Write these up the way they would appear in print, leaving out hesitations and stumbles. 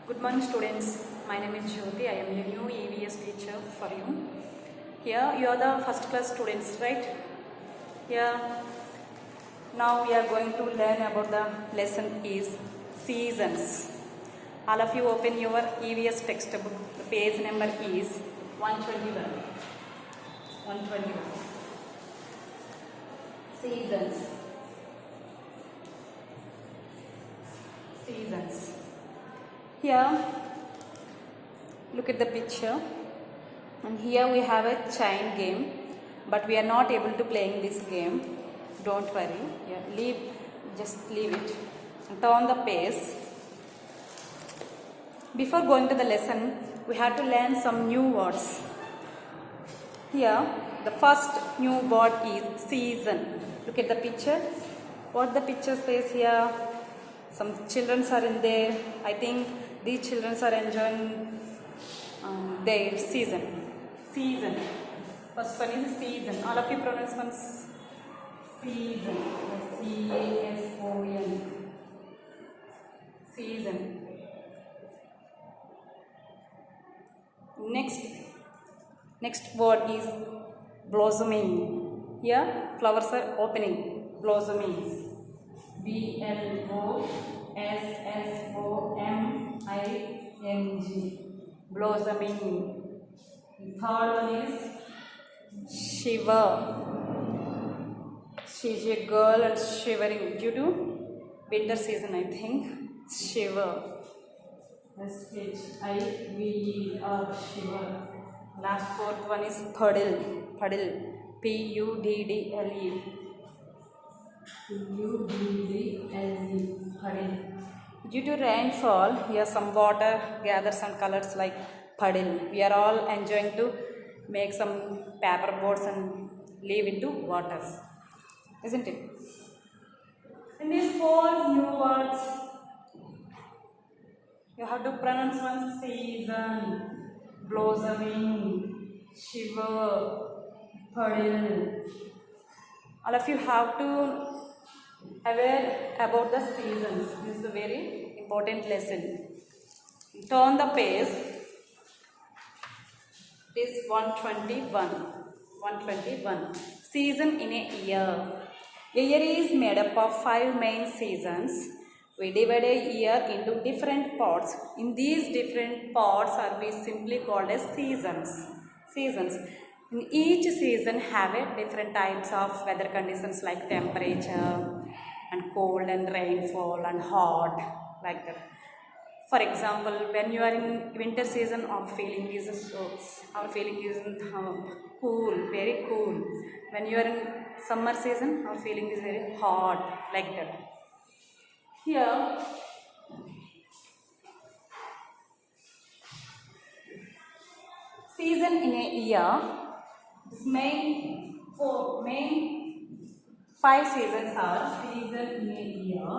Good morning students, my name is Jyoti. I am a new EVS teacher for you. Here you are the first class students, right? Here now we are going to learn about the lesson is seasons. All of you open your EVS textbook. The page number is 121. 121. Seasons. Seasons. Here, look at the picture, and here we have a chain game, but we are not able to playing this game. Don't worry. Yeah, just leave it. Turn the page. Before going to the lesson, we have to learn some new words. Here, the first new word is season. Look at the picture. What the picture says here? Some children are in there. I think these children are enjoying their season. Season. First one is season. All of you pronounce once. Season. C-A-S-O-N. Season. Next word is blossoming. Here flowers are opening. Blossoming. B-L-O-S-S-O-M-I-N-G. Blossoming. Third one is shiver. She's a girl and shivering due to winter season, I think. Shiver. S-H-I-V-E-R. Shiver. Last fourth one is puddle. Puddle. P-U-D-D-L-E. P-U-D-D-L-E. Puddle. Due to rainfall, here some water gathers some colors like puddle. We are all enjoying to make some paper boats and leave into waters, isn't it? In these four new words, you have to pronounce one: season, blossoming, shiver, puddle. All of you have to aware about the seasons. This is a very important lesson. Turn the page. It is 121. 121. Season in a year. A year is made up of 5 main seasons. We divide a year into different parts. In these different parts are we simply called as seasons. Seasons. In each season have a different types of weather conditions like temperature and cold and rainfall and hot, like that. For example, when you are in winter season, our feeling is cool, very cool. When you are in summer season, our feeling is very hot, like that. Here, season in a year, main 5 seasons are season in a year.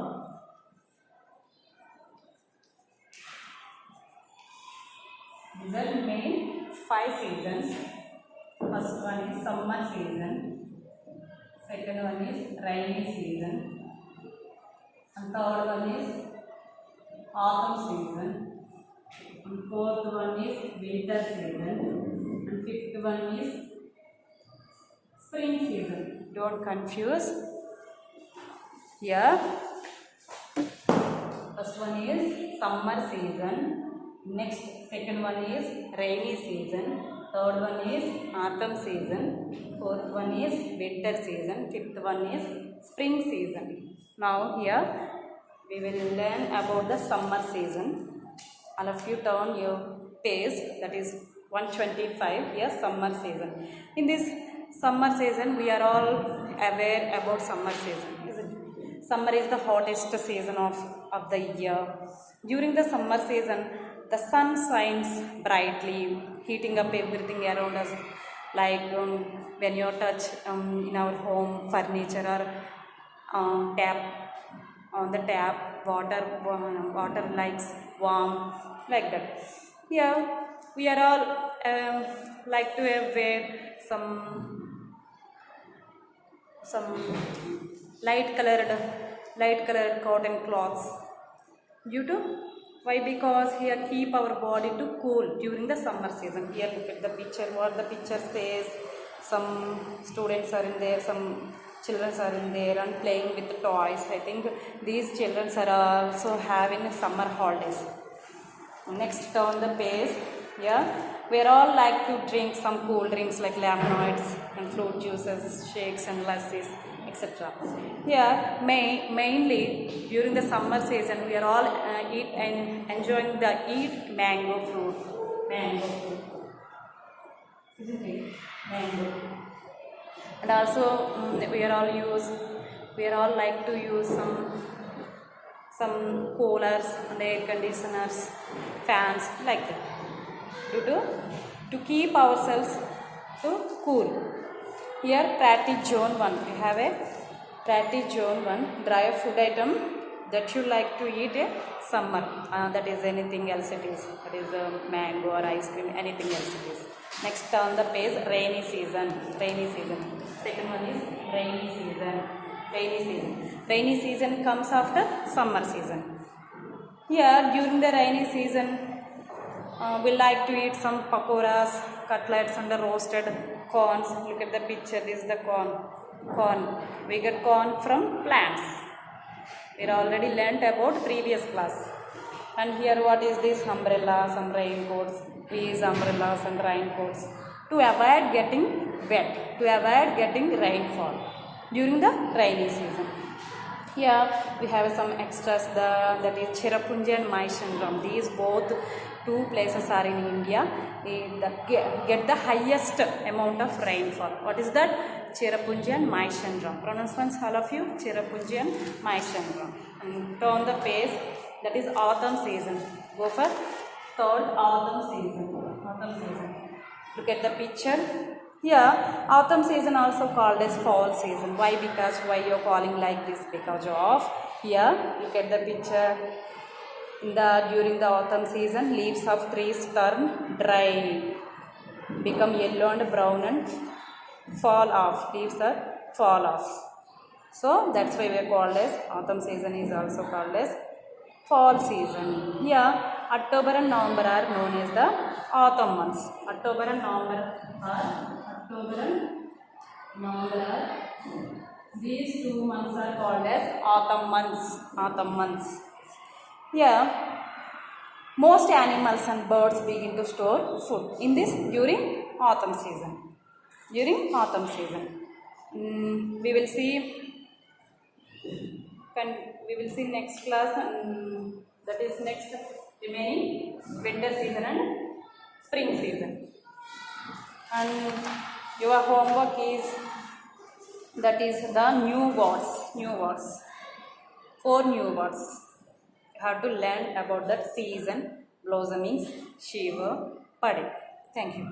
These are main 5 seasons. First one is summer season. Second one is rainy season. And third one is autumn season. And fourth one is winter season. And fifth one is spring season. Don't confuse. Here, first one is summer season. Next, second one is rainy season. Third one is autumn season. Fourth one is winter season. Fifth one is spring season. Now here we will learn about the summer season. All of you turn your page, that is 125. Here summer season. In this summer season we are all aware about summer season, isn't it? Summer is the hottest season of the year. During the summer season, the sun shines brightly, heating up everything around us, like when you touch in our home furniture or tap, on the tap, water likes warm, like that. Here we are all like to wear some light colored cotton cloths due to Why? Because here keep our body to cool during the summer season. Here look at the picture, what the picture says. Some students are in there, some children are in there and playing with the toys. I think these children are also having summer holidays. Next on the page, yeah, we are all like to drink some cool drinks like lemonades and fruit juices, shakes and lassis, etc. Here, mainly during the summer season, we are all eat and enjoying the mango fruit, isn't it? Mango, and also we are all like to use some coolers and air conditioners, fans like that, to keep ourselves to cool. Here practice zone 1, we have a practice zone 1, dry food item that you like to eat a summer, that is anything else it is, that is mango or ice cream, anything else it is. Next on the page, rainy season. Second one is rainy season. Rainy season comes after summer season. Here during the rainy season, we like to eat some pakoras, cutlets and the roasted corns. Look at the picture, this is the corn. We get corn from plants. We already learnt about previous class. And here what is this? Umbrella, some raincoats. These umbrellas and raincoats to avoid getting wet, to avoid getting rainfall during the rainy season. Here we have some extras, that is Cherrapunji and Maishandram. These both two places are in India. They get the highest amount of rainfall. What is that? Cherrapunji and Maishandram. Pronounce once all of you, Cherrapunji and Maishandram. And turn the page, that is autumn season. Go for third autumn season. Look at the picture. Here autumn season also called as fall season. Why? Because why you are calling like this? Because of here look at the picture. During the autumn season, leaves of trees turn dry, become yellow and brown and fall off. Leaves are fall off. So that's why we are called as autumn season is also called as fall season. Here October and November are known as the autumn months. October and November are these 2 months are called as autumn months. Here most animals and birds begin to store food in this during autumn season. We will see next class, that is next remaining winter season and spring season. And your homework is, that is the new words, 4 new words. You have to learn about that season, blossomings, shiver, pade. Thank you.